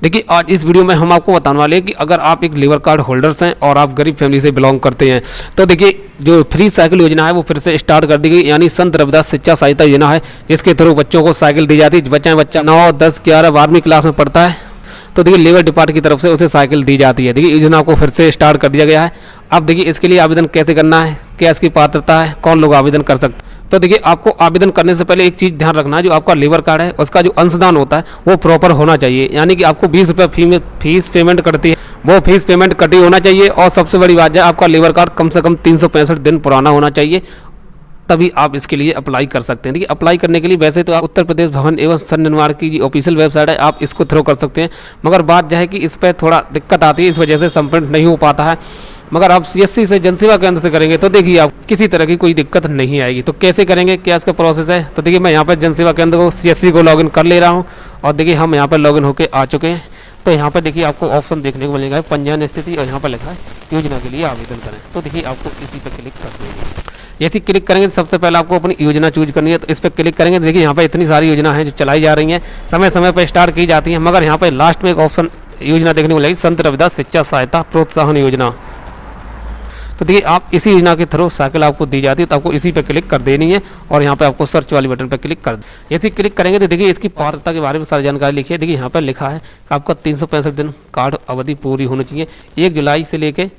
देखिए आज इस वीडियो में हम आपको बताने वाले हैं कि अगर आप एक लेबर कार्ड होल्डर्स हैं और आप गरीब फैमिली से बिलोंग करते हैं तो देखिए जो फ्री साइकिल योजना है वो फिर से स्टार्ट कर दी गई, यानी संत रविदास शिक्षा सहायता योजना है जिसके थ्रू बच्चों को साइकिल दी जाती है। बच्चा 9, 10, 11, 12वीं क्लास में पढ़ता है तो देखिए लेबर डिपार्ट की तरफ से उसे साइकिल दी जाती है। देखिए योजना को फिर से स्टार्ट कर दिया गया है। अब देखिए इसके लिए आवेदन कैसे करना है, क्या इसकी पात्रता है, कौन लोग आवेदन कर सकते हैं। तो देखिए आपको आवेदन करने से पहले एक चीज़ ध्यान रखना है, जो आपका लेबर कार्ड है उसका जो अंशदान होता है वो प्रॉपर होना चाहिए, यानी कि आपको 20 रुपये फीस पेमेंट करती है वो फीस पेमेंट कटी होना चाहिए। और सबसे बड़ी बात है आपका लेबर कार्ड कम से कम 365 दिन पुराना होना चाहिए, तभी आप इसके लिए अप्लाई कर सकते हैं। देखिए अप्लाई करने के लिए वैसे तो आप उत्तर प्रदेश भवन एवं सन निर्माण की ऑफिशियल वेबसाइट है, आप इसको थ्रू कर सकते हैं, मगर बात यह है कि इस पर थोड़ा दिक्कत आती है, इस वजह से संप्रिंट नहीं हो पाता है। मगर आप CSC से जनसेवा केंद्र से करेंगे तो देखिए आप किसी तरह की कोई दिक्कत नहीं आएगी। तो कैसे करेंगे, क्या इसका प्रोसेस है, तो देखिए मैं यहाँ पर जनसेवा केंद्र को CSC को लॉगिन कर ले रहा हूँ और देखिए हम यहाँ पर लॉगिन होकर आ चुके हैं। तो यहाँ पर देखिए आपको ऑप्शन देखने को मिलेगा पंजीयन स्थिति, और यहाँ पर लिखा है योजना के लिए आवेदन करें। तो देखिए आपको इसी पर क्लिक कर देंगे। जैसे क्लिक करेंगे सबसे पहले आपको अपनी योजना चूज करनी है, तो इस पर क्लिक करेंगे। देखिए यहाँ पर इतनी सारी योजना है जो चलाई जा रही हैं, समय समय पर स्टार्ट की जाती हैं, मगर यहाँ पर लास्ट में एक ऑप्शन योजना देखने को मिलेगी संत रविदास शिक्षा सहायता प्रोत्साहन योजना। तो देखिए आप इसी योजना के थ्रू साइकिल आपको दी जाती है, तो आपको इसी पे क्लिक कर देनी है और यहाँ पे आपको सर्च वाली बटन पे क्लिक कर जैसे क्लिक करेंगे तो देखिए इसकी पात्रता के बारे में सारी जानकारी लिखी है। देखिए यहाँ पर लिखा है कि आपका 365 दिन कार्ड अवधि पूरी होनी चाहिए। 1 जुलाई से लेके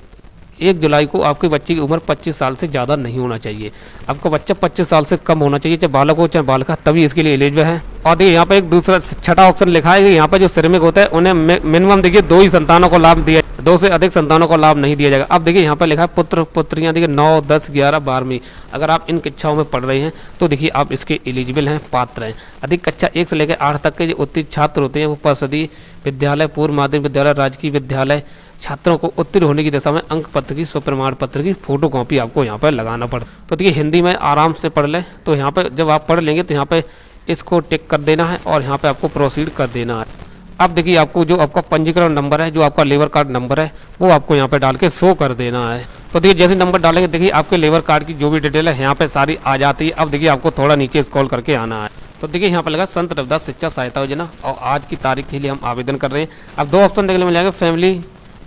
1 जुलाई को आपके बच्चे की उम्र 25 साल से ज़्यादा नहीं होना चाहिए। आपका बच्चा 25 साल से कम होना चाहिए, चाहे बालक हो चाहे बालिका, तभी इसके लिए एलिजिबल है। और देखिए यहाँ पर एक दूसरा छठा ऑप्शन लिखा है कि यहाँ पर जो श्रमिक होता है उन्हें मिनिमम देखिए 2 ही संतानों को लाभ दिया, 2 से अधिक संतानों को लाभ नहीं दिया जाएगा। अब देखिए यहाँ पर लिखा है पुत्र पुत्रियाँ, देखिए 9, 10, 11, 12वीं, अगर आप इन कक्षाओं में पढ़ रहे हैं तो देखिए आप इसके एलिजिबल हैं, पात्र हैं। अधिक कक्षा 1 से लेकर 8 तक के जो उत्तीर्ण छात्र होते हैं वो परिषदीय विद्यालय, पूर्व माध्यमिक विद्यालय, राजकीय विद्यालय छात्रों को उत्तीर्ण होने की दिशा में अंक पत्र की स्वप्रमाण पत्र की फोटो कॉपी आपको यहाँ पर लगाना पड़ता। तो देखिए हिंदी में आराम से पढ़ लें। तो यहाँ पर जब आप पढ़ लेंगे तो यहाँ पर इसको टिक कर देना है और यहाँ पर आपको प्रोसीड कर देना है। अब देखिए आपको जो आपका पंजीकरण नंबर है, जो आपका लेबर कार्ड नंबर है, वो आपको यहाँ पे डाल के शो कर देना है। तो देखिए जैसे नंबर डालेंगे देखिए आपके लेबर कार्ड की जो भी डिटेल है यहाँ पे सारी आ जाती है। अब देखिए आपको थोड़ा नीचे स्क्रॉल करके आना है। तो देखिए यहाँ पर लगा संत रविदास शिक्षा सहायता योजना और आज की तारीख के लिए हम आवेदन कर रहे हैं। अब 2 ऑप्शन देखने को मिल जाएंगे, फैमिली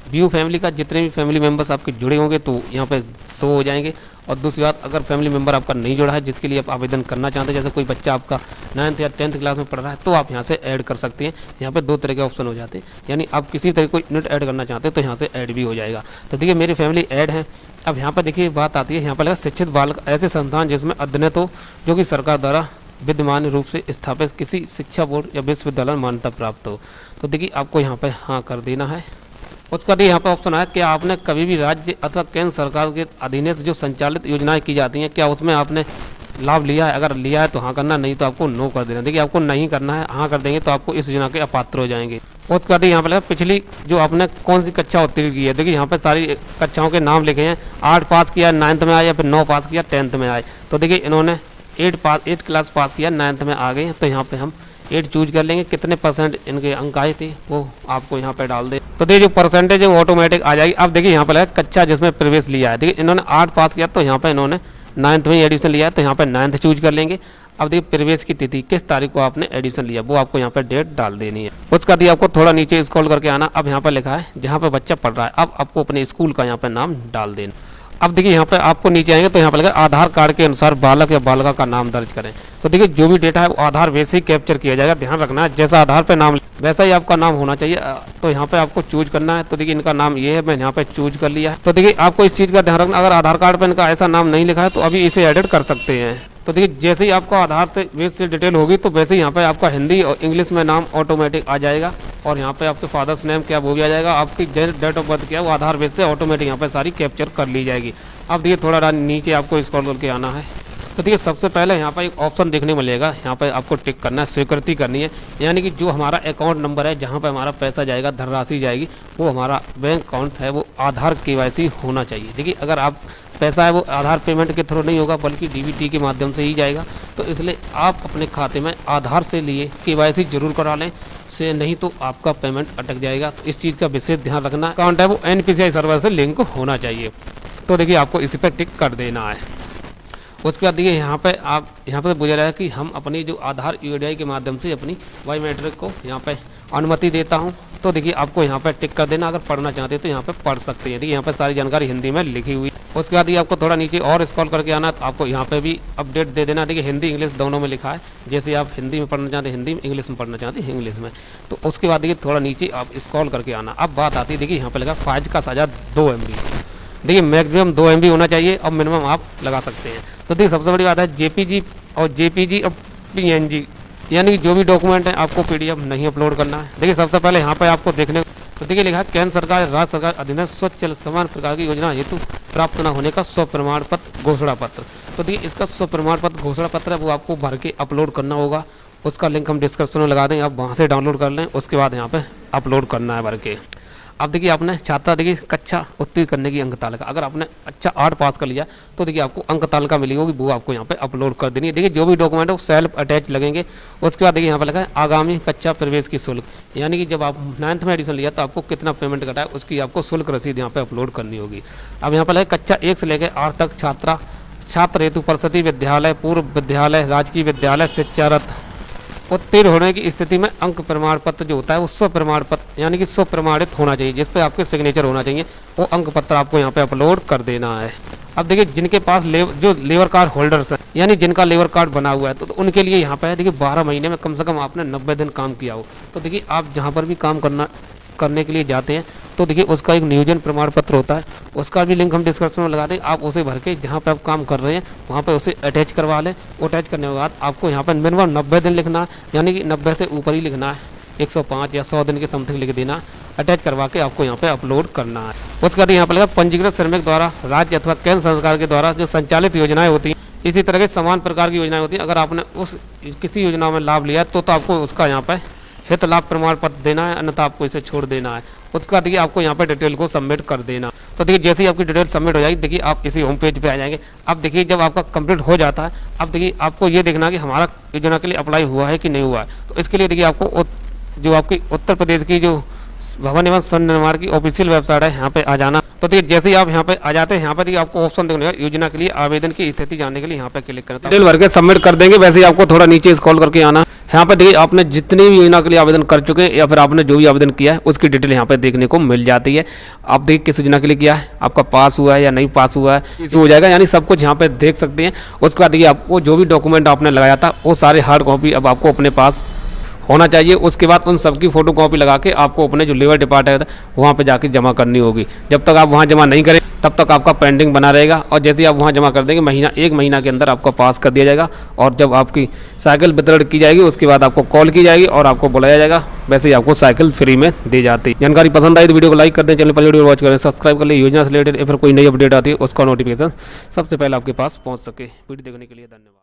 व्यू फैमिली का, जितने भी फैमिली मेम्बर्स आपके जुड़े होंगे तो यहाँ पे शो हो जाएंगे। और दूसरी बात, अगर फैमिली मेम्बर आपका नहीं जुड़ा है जिसके लिए आप आवेदन करना चाहते हैं, जैसे कोई बच्चा आपका 9th या 10th क्लास में पढ़ रहा है, तो आप यहाँ से ऐड कर सकते हैं। यहाँ पे 2 तरह के ऑप्शन हो जाते हैं, यानी आप किसी तरह कोई यूनिट ऐड करना चाहते हैं तो यहाँ से ऐड भी हो जाएगा। तो देखिए मेरी फैमिली ऐड है। अब यहाँ पर देखिए बात आती है, यहाँ पर लगा शिक्षित बालक ऐसे संस्थान जिसमें अध्ययन हो जो कि सरकार द्वारा विद्यमान रूप से स्थापित किसी शिक्षा बोर्ड या विश्वविद्यालय में मान्यता प्राप्त हो। तो देखिए आपको यहाँ पर हाँ कर देना है। उसका देखिए यहाँ पर ऑप्शन है कि आपने कभी भी राज्य अथवा केंद्र सरकार के अधीन से जो संचालित योजनाएं की जाती हैं, क्या उसमें आपने लाभ लिया है। अगर लिया है तो हाँ करना, नहीं तो आपको नो कर देना। देखिए आपको नहीं करना है, हाँ कर देंगे तो आपको इस योजना के अपात्र हो जाएंगे। उसके बाद यहाँ पर पिछली जो आपने कौन सी कक्षा उत्तीर्ण की है, देखिए यहाँ पर सारी कक्षाओं के नाम लिखे हैं। 8 पास किया 9th में आए, या फिर 9 पास किया 10th में आए। तो देखिए इन्होंने 8 क्लास पास किया 9th में आ गए, तो यहाँ पर हम 8 चूज कर लेंगे। कितने परसेंट इनके अंक आए थे वो आपको यहाँ पे डाल दे। तो देखिए जो परसेंटेज है वो ऑटोमेटिक आ जाएगी। अब देखिए यहाँ पर कक्षा जिसमें प्रवेश लिया है, देखिए इन्होंने 8 पास किया तो यहाँ पे इन्होंने 9th में एडिशन लिया है, तो यहाँ पे 9th चूज कर लेंगे। अब देखिए प्रवेश की तिथि, किस तारीख को आपने एडिशन लिया, वो आपको यहाँ पे डेट डाल देनी है। उसका दिया आपको थोड़ा नीचे स्क्रॉल करके आना। अब यहाँ पर लिखा है जहाँ पे बच्चा पढ़ रहा है, अब आपको अपने स्कूल का यहाँ पे नाम डाल देना। अब देखिए यहाँ पे आपको नीचे आएंगे तो यहाँ पर लगा आधार कार्ड के अनुसार बालक या बालिका का नाम दर्ज करें। तो देखिए जो भी डेटा है वो आधार वैसे ही कैप्चर किया जाएगा। ध्यान रखना है जैसा आधार पे नाम वैसा ही आपका नाम होना चाहिए। तो यहाँ पे आपको चूज करना है। तो देखिए इनका नाम ये है, मैं यहाँ पे चूज कर लिया है। तो देखिए आपको इस चीज़ का ध्यान रखना, अगर आधार कार्ड पे इनका ऐसा नाम नहीं लिखा है तो अभी इसे एडिट कर सकते हैं। तो देखिए जैसे ही आपका आधार से बेस से डिटेल होगी तो वैसे ही यहाँ पे आपका हिंदी और इंग्लिश में नाम ऑटोमेटिक आ जाएगा। और यहाँ पे आपके फादर्स नेम क्या वो भी आ जाएगा, आपकी डेट ऑफ बर्थ क्या वो आधार बेस से ऑटोमेटिक यहाँ पे सारी कैप्चर कर ली जाएगी। अब देखिए थोड़ा नीचे आपको स्क्रॉल करके आना है। तो देखिए सबसे पहले यहाँ पर एक ऑप्शन देखने मिलेगा, यहाँ पर आपको टिक करना है, स्वीकृति करनी है, यानी कि जो हमारा अकाउंट नंबर है जहाँ पर हमारा पैसा जाएगा, धनराशि जाएगी, वो हमारा बैंक अकाउंट है वो आधार KYC होना चाहिए। देखिए अगर आप पैसा है वो आधार पेमेंट के थ्रू नहीं होगा बल्कि DBT के माध्यम से ही जाएगा, तो इसलिए आप अपने खाते में आधार से लिए KYC जरूर करा लें, से नहीं तो आपका पेमेंट अटक जाएगा। तो इस चीज़ का विशेष ध्यान रखना। अकाउंट है वो NPCI सर्वर से लिंक होना चाहिए। तो देखिए आपको इसी पर टिक कर देना है। उसके बाद देखिए यहाँ पे आप यहाँ पर पूछा रहा है कि हम अपनी जो आधार UID के माध्यम से अपनी बायोमेट्रिक को यहाँ पे अनुमति देता हूँ। तो देखिए आपको यहाँ पर टिक कर देना, अगर पढ़ना चाहते हैं तो यहाँ पे पढ़ सकते हैं। देखिए यहाँ पर सारी जानकारी हिंदी में लिखी हुई। उसके बाद ये आपको थोड़ा नीचे और स्क्रॉल करके आना, तो आपको यहाँ पे भी अपडेट दे देना। देखिए हिंदी इंग्लिश दोनों में लिखा है, जैसे आप हिंदी में पढ़ना चाहते हैं हिंदी में, इंग्लिश में पढ़ना चाहते हैं इंग्लिश में। तो उसके बाद देखिए थोड़ा नीचे आप स्क्रॉल करके आना। अब बात आती है, देखिए यहाँ पे लगा फाइल का साझा 2 MB। देखिए मैक्सिमम 2 MB होना चाहिए और मिनिमम आप लगा सकते हैं। तो देखिए सबसे बड़ी बात है JPG और JPG और PNG, यानी जो भी डॉक्यूमेंट है आपको PDF नहीं अपलोड करना है। देखिए सबसे पहले यहाँ पे आपको देखने तो देखिए लिखा है केंद्र सरकार राज्य सरकार अधीन स्वच्छ समान प्रकार की योजना हेतु प्राप्त न होने का स्व प्रमाण पत्र घोषणा पत्र। तो देखिए इसका स्व प्रमाण पत्र घोषणा पत्र है वो आपको भर के अपलोड करना होगा। उसका लिंक हम डिस्क्रिप्शन में लगा देंगे, आप वहाँ से डाउनलोड कर लें। उसके बाद यहाँ पे अपलोड करना है भर के। अब देखिए आपने छात्रा देखिए कक्षा उत्तीर्ण करने की अंक तालिका, अगर आपने अच्छा 8 पास कर लिया तो देखिए आपको अंक तालिका मिली होगी, वो आपको यहाँ पे अपलोड कर देनी है। देखिए जो भी डॉक्यूमेंट है वो सेल्फ अटैच लगेंगे। उसके बाद देखिए यहाँ पे लगा है आगामी कक्षा प्रवेश की शुल्क, यानी कि जब आप 9th में एडमिशन लिया तो आपको कितना पेमेंट कटा है उसकी आपको शुल्क रसीद यहाँ पे अपलोड करनी होगी। अब यहाँ पर लगा कक्षा 1 से लेकर 8 तक छात्र हेतु परिषदीय विद्यालय, पूर्व विद्यालय, राजकीय विद्यालय शिक्षारत उत्तीर्ण होने की स्थिति में अंक प्रमाण पत्र जो होता है वो स्व प्रमाण पत्र यानी कि स्व प्रमाणित होना चाहिए, जिस पे आपके सिग्नेचर होना चाहिए। वो अंक पत्र आपको यहाँ पे अपलोड कर देना है। अब देखिए जिनके पास जो लेबर कार्ड होल्डर्स हैं, यानी जिनका लेबर कार्ड बना हुआ है, तो उनके लिए यहाँ पे देखिए 12 महीने में कम से कम आपने 90 दिन काम किया हो। तो देखिए आप जहाँ पर भी काम करने के लिए जाते हैं तो देखिए उसका एक नियोजन प्रमाण पत्र होता है, उसका भी लिंक हम डिस्क्रिप्शन में लगा दें। आप उसे भर के जहाँ पे आप काम कर रहे हैं वहाँ पे उसे अटैच करवा लें। अटैच करने के बाद आपको यहाँ पर मिनिमम 90 दिन लिखना है, यानी कि 90 से ऊपर ही लिखना है, 105 या 100 दिन के समथिंग लिख देना। अटैच करवा के आपको यहाँ पे अपलोड करना है। उसके बाद यहाँ पर लगा पंजीकृत श्रमिक द्वारा राज्य अथवा केंद्र सरकार के द्वारा जो संचालित योजनाएं होती हैं, इसी तरह के समान प्रकार की योजनाएं होती हैं, अगर आपने उस किसी योजना में लाभ लिया तो आपको उसका यहाँ पे हित लाभ प्रमाण पत्र देना है, अन्यथा आपको इसे छोड़ देना है। उसके बाद देखिए आपको यहाँ पे डिटेल को सबमिट कर देना। तो देखिए जैसे ही आपकी डिटेल सबमिट हो जाएगी, देखिए आप इसी होम पेज पे आ जाएंगे। अब देखिए जब आपका कंप्लीट हो जाता है, अब देखिए आपको ये देखना कि हमारा योजना के लिए अप्लाई हुआ है कि नहीं हुआ है। तो इसके लिए देखिए आपको जो आपकी उत्तर प्रदेश की जो भवन एवं सन निर्माण की ऑफिशियल वेबसाइट है, यहाँ पे आ जाना। तो देखिए जैसे ही आप यहाँ पे आ जाते हैं, यहाँ पर देखिए आपको ऑप्शन देखने का योजना के लिए आवेदन की स्थिति जानने के लिए यहाँ पे क्लिक करना है। डिटेल भर के सबमिट कर देंगे। वैसे ही आपको थोड़ा नीचे स्क्रॉल करके आना। यहाँ पे देखिए आपने जितनी भी योजना के लिए आवेदन कर चुके हैं या फिर आपने जो भी आवेदन किया है उसकी डिटेल यहाँ पे देखने को मिल जाती है। आप देखिए किस योजना के लिए किया है, आपका पास हुआ है या नहीं पास हुआ है, इशू हो जाएगा, यानी सब कुछ यहाँ पे देख सकते हैं। उसके बाद देखिए आपको जो भी डॉक्यूमेंट आपने लगाया था वो सारे हार्ड कॉपी अब आपको अपने पास होना चाहिए। उसके बाद उन सबकी फोटो कॉपी लगा के आपको अपने जो लेबर डिपार्टमेंट है वहाँ पे जाके जमा करनी होगी। जब तक आप वहाँ जमा नहीं करें तब तक आपका पेंडिंग बना रहेगा, और जैसे ही आप वहाँ जमा कर देंगे 1 महीना के अंदर आपका पास कर दिया जाएगा। और जब आपकी साइकिल वितरण की जाएगी उसके बाद आपको कॉल की जाएगी और आपको बुलाया जाएगा। वैसे ही आपको साइकिल फ्री में दी जाती है। जानकारी पसंद आई तो वीडियो को लाइक कर दें, चैनल पर वीडियो वॉच करें, सब्सक्राइब कर लें। योजना से रिलेटेड या फिर कोई नई अपडेट आती है उसका नोटिफिकेशन सबसे पहले आपके पास पहुँच सके। वीडियो देखने के लिए धन्यवाद।